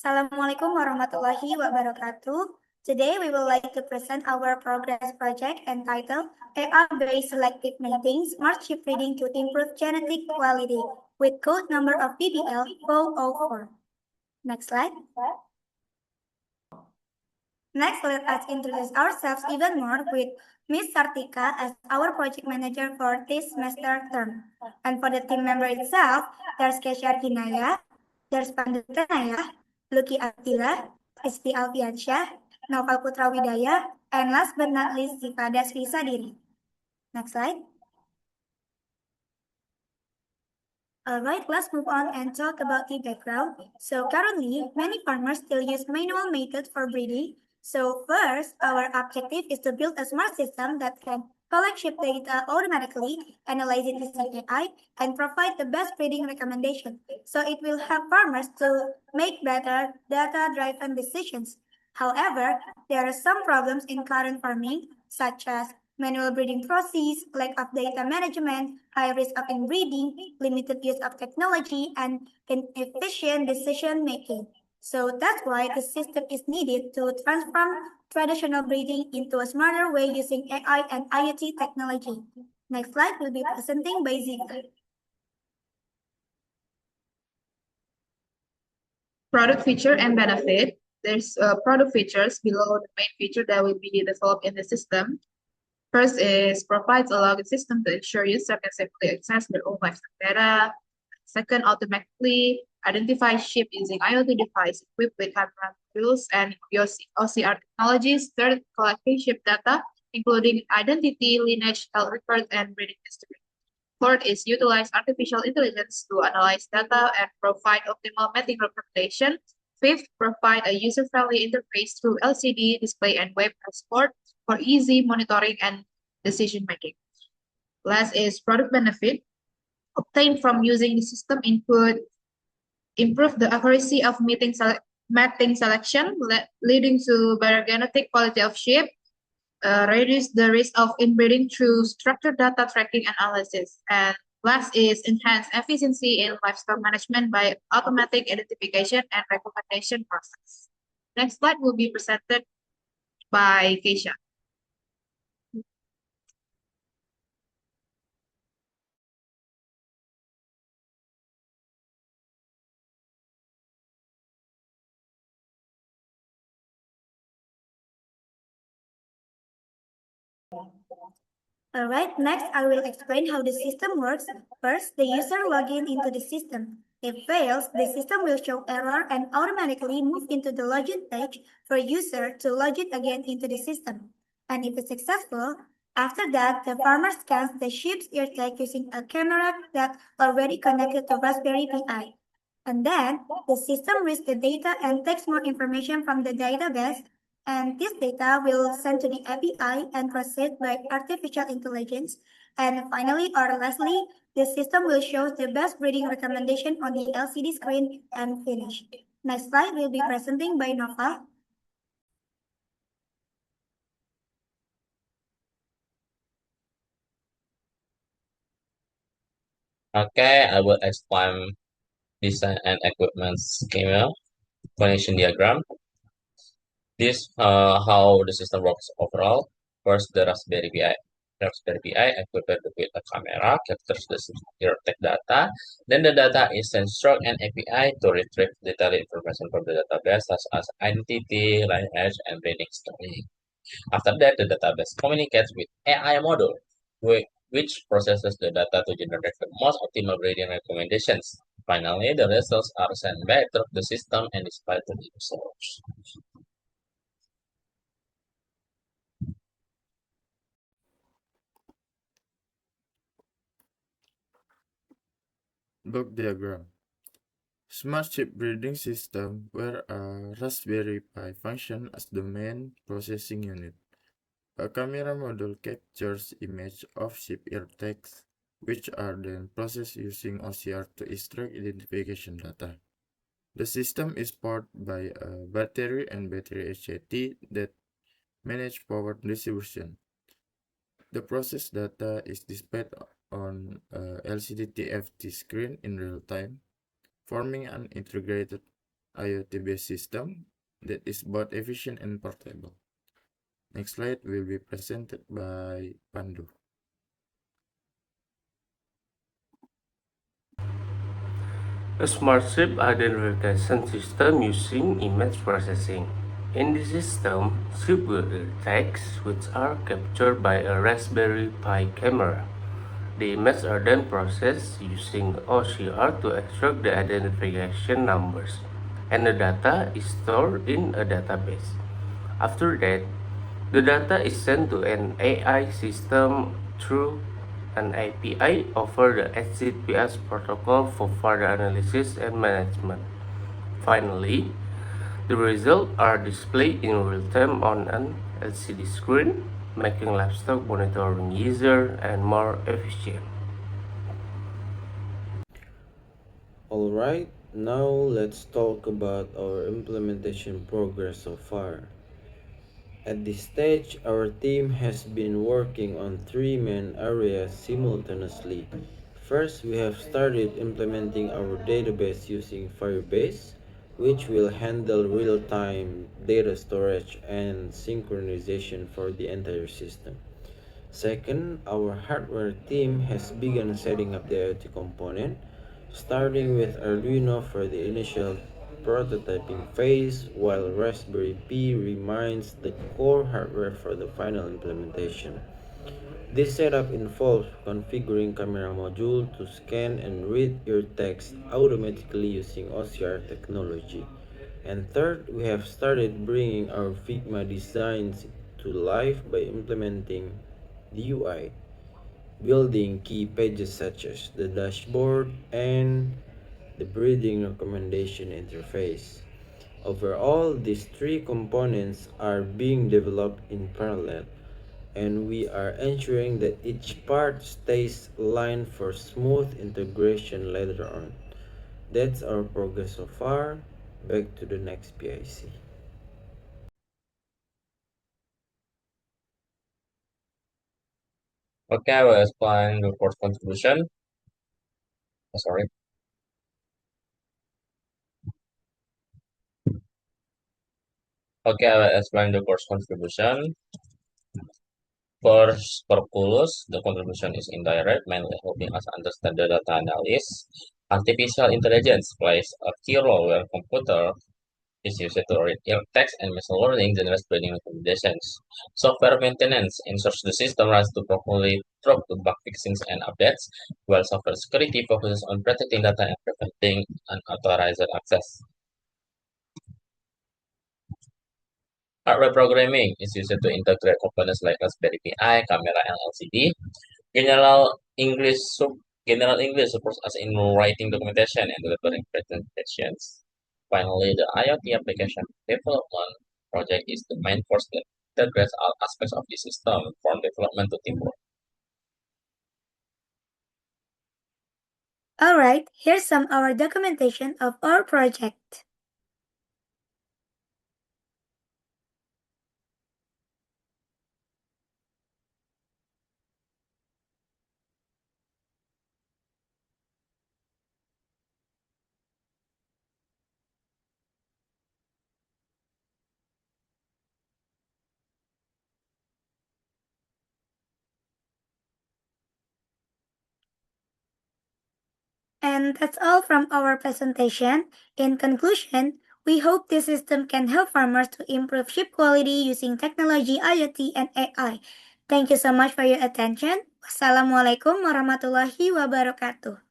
Assalamualaikum warahmatullahi wabarakatuh. Today we would like to present our progress project entitled AI-based selective mating smart chip reading to improve genetic quality with code number of PBL 404. Next slide. Next, let us introduce ourselves even more with Miss Sartika as our project manager for this semester term. And for the team member itself, there's Kesha Kinaya, there's Pandu Tenaya, Lucky Attila, Isti Alfiansyah, Noval Putra Widaya, and last but not least, Zifada Sri Sadiri. Next slide. Alright, let's move on and talk about the background. So currently, many farmers still use manual methods for breeding. So first, our objective is to build a smart system that can collect sheep data automatically, analyze it using AI, and provide the best breeding recommendation. So it will help farmers to make better data-driven decisions. However, there are some problems in current farming, such as manual breeding process, lack of data management, high risk of inbreeding, limited use of technology, and inefficient decision making. So that's why the system is needed to transform traditional breeding into a smarter way using AI and IoT technology. Next slide will be presenting by Zika. Product feature and benefit. There's product features below the main feature that will be developed in the system. First is provides a login system to ensure user can safely access their own livestock data. Second, automatically identify sheep using IoT device equipped with camera modules and OCR technologies. Third, collecting sheep data, including identity, lineage, health record, and breeding history. Fourth is utilize artificial intelligence to analyze data and provide optimal mating recommendation. Fifth, provide a user-friendly interface through LCD display and web support for easy monitoring and decision making. Last is product benefit. Obtained from using the system include improve the accuracy of mating selection, leading to better genetic quality of sheep, reduce the risk of inbreeding through structured data tracking and analysis. And last is enhance efficiency in livestock management by automatic identification and recommendation process. Next slide will be presented by Keisha. Alright, next I will explain how the system works. First, the user login into the system. If fails, the system will show error and automatically move into the login page for user to log in again into the system. And if it's successful, after that, the farmer scans the sheep's ear tag using a camera that already connected to Raspberry Pi. And then, the system reads the data and takes more information from the database, and this data will send to the API and processed by artificial intelligence. And finally, or lastly, the system will show the best breeding recommendation on the LCD screen and finish. Next slide will be presenting by Nova. Okay, I will explain design and equipment schema, connection diagram. This how the system works overall. First, the Raspberry Pi. Raspberry Pi equipped with a camera captures the zero tech data. Then the data is sent through an API to retrieve detailed information from the database such as identity, lineage, and breeding history. After that, the database communicates with AI module, which processes the data to generate the most optimal breeding recommendations. Finally, the results are sent back to the system and displayed to the users. Block diagram. Smart chip breeding system where a Raspberry Pi function as the main processing unit. A camera module captures image of sheep ear tags, which are then processed using OCR to extract identification data. The system is powered by a battery and battery HIT that manage power distribution. The processed data is displayed on a LCD TFT screen in real time, forming an integrated IoT-based system that is both efficient and portable. Next slide will be presented by Pandu. A smart ship identification system using image processing. In this system, ship will text which are captured by a Raspberry Pi camera. The images are then processed using OCR to extract the identification numbers, and the data is stored in a database. After that, the data is sent to an AI system through an API over the HTTPS protocol for further analysis and management. Finally, the results are displayed in real time on an LCD screen, making livestock monitoring easier and more efficient. Alright, now let's talk about our implementation progress so far. At this stage, our team has been working on three main areas simultaneously. First, we have started implementing our database using Firebase, which will handle real-time data storage and synchronization for the entire system. Second, our hardware team has begun setting up the IoT component, starting with Arduino for the initial prototyping phase, while Raspberry Pi remains the core hardware for the final implementation. This setup involves configuring camera module to scan and read your text automatically using OCR technology. And third, we have started bringing our Figma designs to life by implementing the UI, building key pages such as the dashboard and the breeding recommendation interface. Overall, these three components are being developed in parallel, and we are ensuring that each part stays aligned for smooth integration later on. That's our progress so far. Back to the next PIC. Okay, I will explain the first contribution. Sorry. Okay, I will explain the first contribution. For Perculus, the contribution is indirect, mainly helping us understand the data analysis. Artificial intelligence plays a key role where computer is used to read text, and machine learning generates breeding recommendations. Software maintenance ensures the system runs to properly through to bug fixings and updates, while software security focuses on protecting data and preventing unauthorized access. Hardware programming is used to integrate components like Raspberry Pi, camera, and LCD. General English supports us in writing documentation and delivering presentations. Finally, the IoT application development project is the main force that integrates all aspects of the system, from development to teamwork. Alright, here's some our documentation of our project. And that's all from our presentation. In conclusion, we hope this system can help farmers to improve sheep quality using technology, IoT, and AI. Thank you so much for your attention. Wassalamualaikum warahmatullahi wabarakatuh.